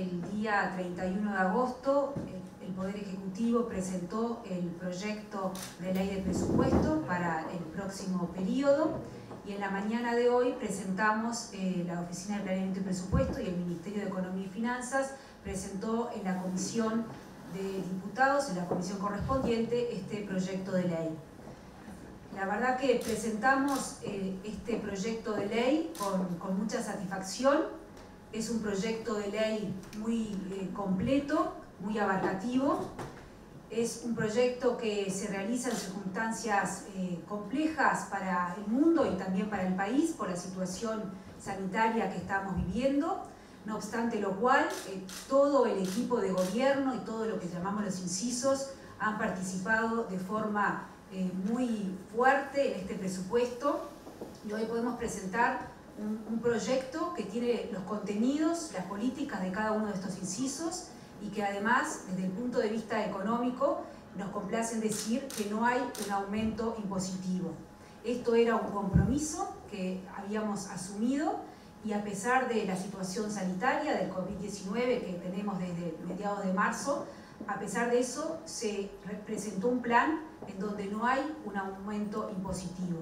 el día 31 de agosto el Poder Ejecutivo presentó el proyecto de ley de presupuesto para el próximo periodo y en la mañana de hoy presentamos la Oficina de Planeamiento y Presupuesto y el Ministerio de Economía y Finanzas presentó en la Comisión de Diputados, en la comisión correspondiente, este proyecto de ley. La verdad que presentamos este proyecto de ley con mucha satisfacción. Es un proyecto de ley muy completo, muy abarcativo. Es un proyecto que se realiza en circunstancias complejas para el mundo y también para el país por la situación sanitaria que estamos viviendo. No obstante lo cual, todo el equipo de gobierno y todo lo que llamamos los incisos han participado de forma muy fuerte en este presupuesto y hoy podemos presentar un proyecto que tiene los contenidos, las políticas de cada uno de estos incisos y que además, desde el punto de vista económico, nos complace en decir que no hay un aumento impositivo. Esto era un compromiso que habíamos asumido y a pesar de la situación sanitaria del COVID-19 que tenemos desde mediados de marzo, a pesar de eso se presentó un plan en donde no hay un aumento impositivo.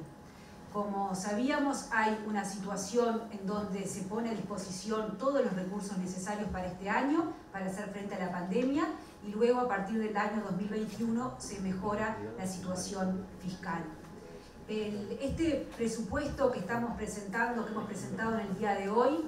Como sabíamos, hay una situación en donde se pone a disposición todos los recursos necesarios para este año, para hacer frente a la pandemia, y luego a partir del año 2021 se mejora la situación fiscal. Este presupuesto que estamos presentando, que hemos presentado en el día de hoy,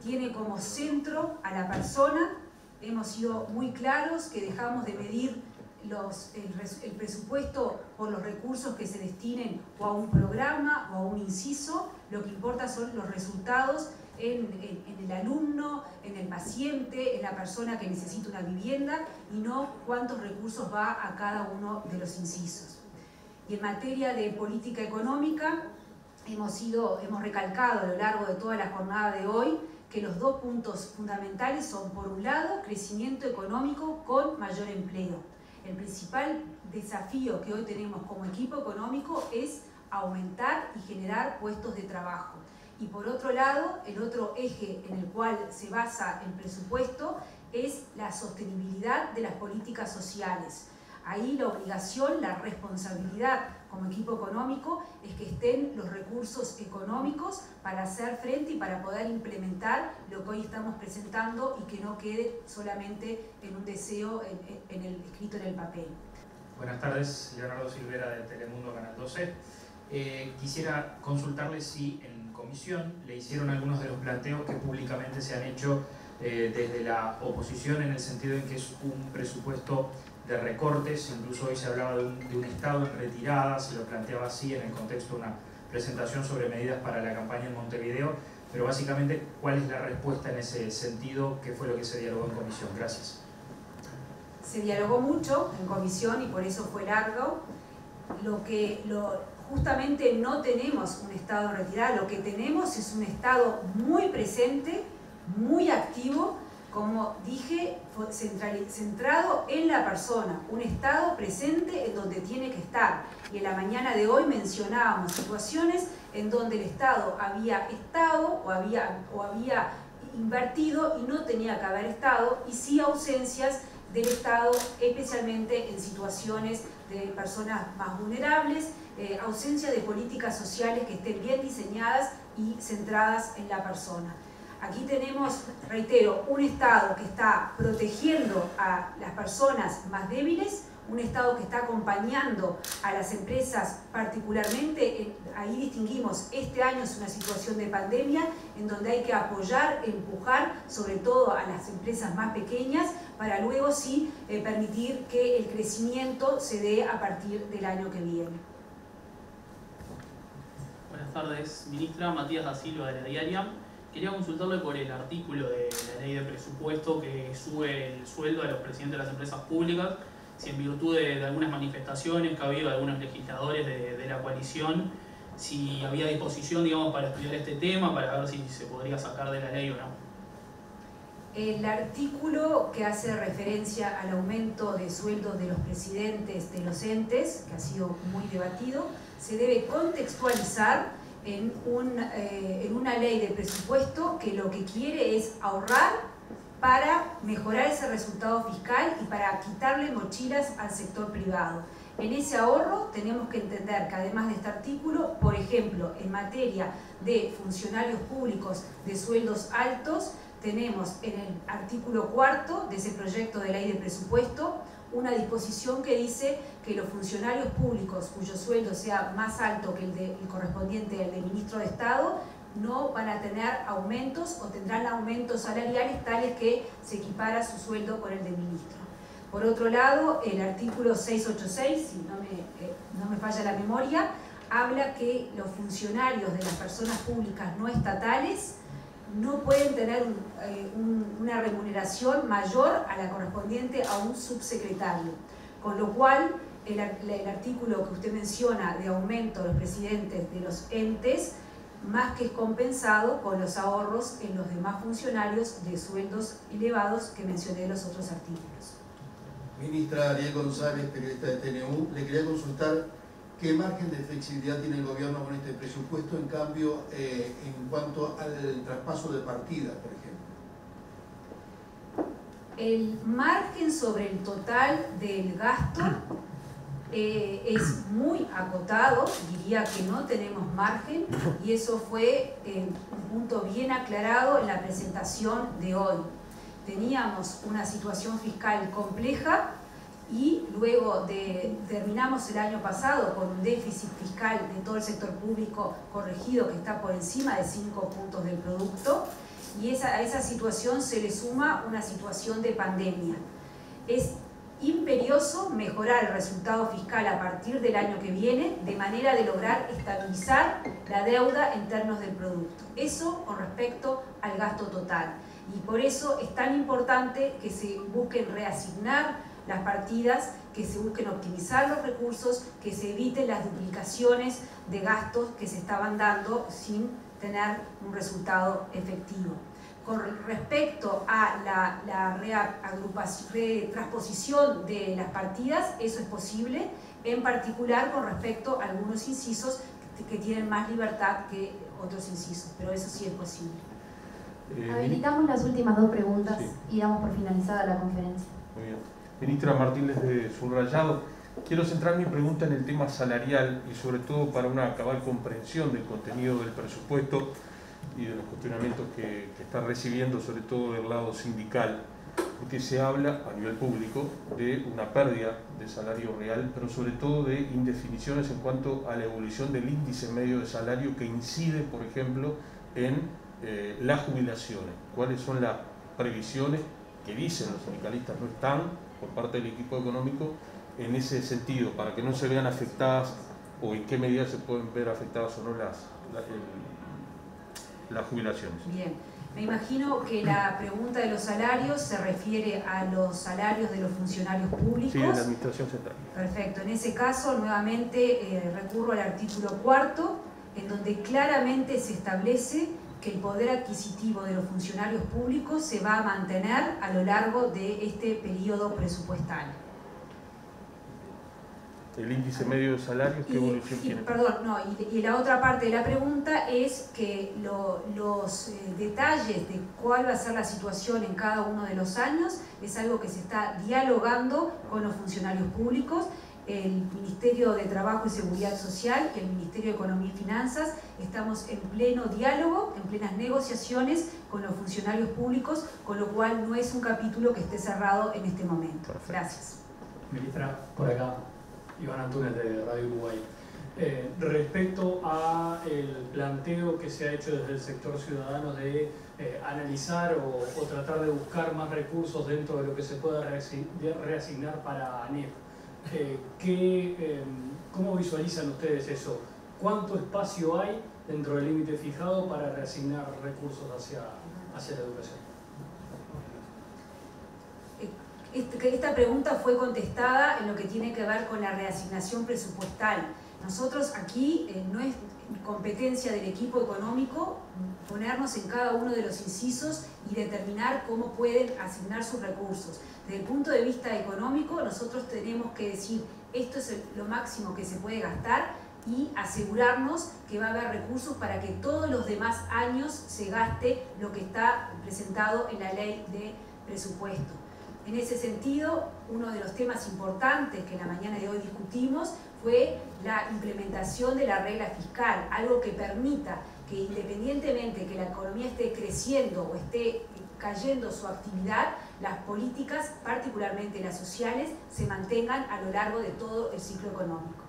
tiene como centro a la persona. Hemos sido muy claros que dejamos de medir el presupuesto por los recursos que se destinen o a un programa o a un inciso. Lo que importa son los resultados en el alumno, en el paciente, en la persona que necesita una vivienda y no cuántos recursos va a cada uno de los incisos. Y en materia de política económica, hemos recalcado a lo largo de toda la jornada de hoy que los dos puntos fundamentales son, por un lado, crecimiento económico con mayor empleo. El principal desafío que hoy tenemos como equipo económico es aumentar y generar puestos de trabajo. Y por otro lado, el otro eje en el cual se basa el presupuesto es la sostenibilidad de las políticas sociales. Ahí la obligación, la responsabilidad como equipo económico es que estén los recursos económicos para hacer frente y para poder implementar lo que hoy estamos presentando y que no quede solamente en un deseo escrito en el papel. Buenas tardes, Leonardo Silvera de Telemundo Canal 12. Quisiera consultarle si en comisión le hicieron algunos de los planteos que públicamente se han hecho desde la oposición en el sentido en que es un presupuesto de recortes, incluso hoy se hablaba de un Estado en retirada, se lo planteaba así en el contexto de una presentación sobre medidas para la campaña en Montevideo, pero básicamente, ¿cuál es la respuesta en ese sentido? ¿Qué fue lo que se dialogó en comisión? Gracias. Se dialogó mucho en comisión y por eso fue largo. Justamente no tenemos un Estado en retirada, lo que tenemos es un Estado muy presente, muy activo, como dije, centrado en la persona, un Estado presente en donde tiene que estar. Y en la mañana de hoy mencionábamos situaciones en donde el Estado había estado o había invertido y no tenía que haber estado, y sí ausencias del Estado, especialmente en situaciones de personas más vulnerables, ausencia de políticas sociales que estén bien diseñadas y centradas en la persona. Aquí tenemos, reitero, un Estado que está protegiendo a las personas más débiles, un Estado que está acompañando a las empresas particularmente. Ahí distinguimos, este año es una situación de pandemia en donde hay que apoyar, empujar sobre todo a las empresas más pequeñas para luego sí permitir que el crecimiento se dé a partir del año que viene. Buenas tardes, ministra. Matías da Silva de La Diaria. Quería consultarle por el artículo de la ley de presupuesto que sube el sueldo a los presidentes de las empresas públicas, si en virtud de algunas manifestaciones que ha habido de algunos legisladores de la coalición, si había disposición, digamos, para estudiar este tema, para ver si se podría sacar de la ley o no. El artículo que hace referencia al aumento de sueldos de los presidentes de los entes, que ha sido muy debatido, se debe contextualizar en una ley de presupuesto que lo que quiere es ahorrar para mejorar ese resultado fiscal y para quitarle mochilas al sector privado. En ese ahorro tenemos que entender que además de este artículo, por ejemplo, en materia de funcionarios públicos de sueldos altos, tenemos en el artículo 4 de ese proyecto de ley de presupuesto una disposición que dice que los funcionarios públicos cuyo sueldo sea más alto que el correspondiente al de ministro de Estado no van a tener aumentos o tendrán aumentos salariales tales que se equipara su sueldo con el del ministro. Por otro lado, el artículo 686, si no me falla la memoria, habla que los funcionarios de las personas públicas no estatales no pueden tener una remuneración mayor a la correspondiente a un subsecretario. Con lo cual, el artículo que usted menciona de aumento de los presidentes de los entes, más que es compensado con los ahorros en los demás funcionarios de sueldos elevados que mencioné en los otros artículos. Ministra Ariel González, periodista de TNU, le quería consultar qué margen de flexibilidad tiene el gobierno con este presupuesto, en cambio, en cuanto al traspaso de partidas, por ejemplo. El margen sobre el total del gasto es muy acotado, diría que no tenemos margen, y eso fue un punto bien aclarado en la presentación de hoy. Teníamos una situación fiscal compleja y luego terminamos el año pasado con un déficit fiscal de todo el sector público corregido que está por encima de 5 puntos del producto, y a esa situación se le suma una situación de pandemia. Es imperioso mejorar el resultado fiscal a partir del año que viene de manera de lograr estabilizar la deuda en términos del producto. Eso con respecto al gasto total. Y por eso es tan importante que se busquen reasignar las partidas, que se busquen optimizar los recursos, que se eviten las duplicaciones de gastos que se estaban dando sin tener un resultado efectivo. Con respecto a la retransposición de las partidas, eso es posible, en particular con respecto a algunos incisos que tienen más libertad que otros incisos, pero eso sí es posible. Habilitamos las últimas 2 preguntas, sí, y damos por finalizada la conferencia. Muy bien. Ministra Martínez de Subrayado, quiero centrar mi pregunta en el tema salarial y sobre todo para una cabal comprensión del contenido del presupuesto y de los cuestionamientos que está recibiendo, sobre todo del lado sindical, porque se habla a nivel público de una pérdida de salario real, pero sobre todo de indefiniciones en cuanto a la evolución del índice medio de salario que incide, por ejemplo, en las jubilaciones. ¿Cuáles son las previsiones que dicen los sindicalistas no están por parte del equipo económico en ese sentido, para que no se vean afectadas, o en qué medida se pueden ver afectadas o no las jubilaciones? Bien, me imagino que la pregunta de los salarios se refiere a los salarios de los funcionarios públicos. Sí, de la administración central. Perfecto, en ese caso nuevamente recurro al artículo 4, en donde claramente se establece que el poder adquisitivo de los funcionarios públicos se va a mantener a lo largo de este periodo presupuestal. ¿El índice medio de salarios qué evolución tiene? Perdón, no, y la otra parte de la pregunta es que los detalles de cuál va a ser la situación en cada uno de los años es algo que se está dialogando con los funcionarios públicos. El Ministerio de Trabajo y Seguridad Social y el Ministerio de Economía y Finanzas estamos en pleno diálogo, en plenas negociaciones con los funcionarios públicos, con lo cual no es un capítulo que esté cerrado en este momento. Perfecto. Gracias. Ministra, por acá, Iván Antunes de Radio Uruguay. Respecto a el planteo que se ha hecho desde el sector ciudadano de analizar o tratar de buscar más recursos dentro de lo que se pueda reasignar para ANEP, ¿cómo visualizan ustedes eso? ¿Cuánto espacio hay dentro del límite fijado para reasignar recursos hacia la educación? Esta pregunta fue contestada en lo que tiene que ver con la reasignación presupuestal. Nosotros aquí no es competencia del equipo económico ponernos en cada uno de los incisos y determinar cómo pueden asignar sus recursos. Desde el punto de vista económico, nosotros tenemos que decir esto es lo máximo que se puede gastar y asegurarnos que va a haber recursos para que todos los demás años se gaste lo que está presentado en la ley de presupuesto. En ese sentido, uno de los temas importantes que en la mañana de hoy discutimos fue la implementación de la regla fiscal, algo que permita que independientemente que la economía esté creciendo o esté cayendo su actividad, las políticas, particularmente las sociales, se mantengan a lo largo de todo el ciclo económico.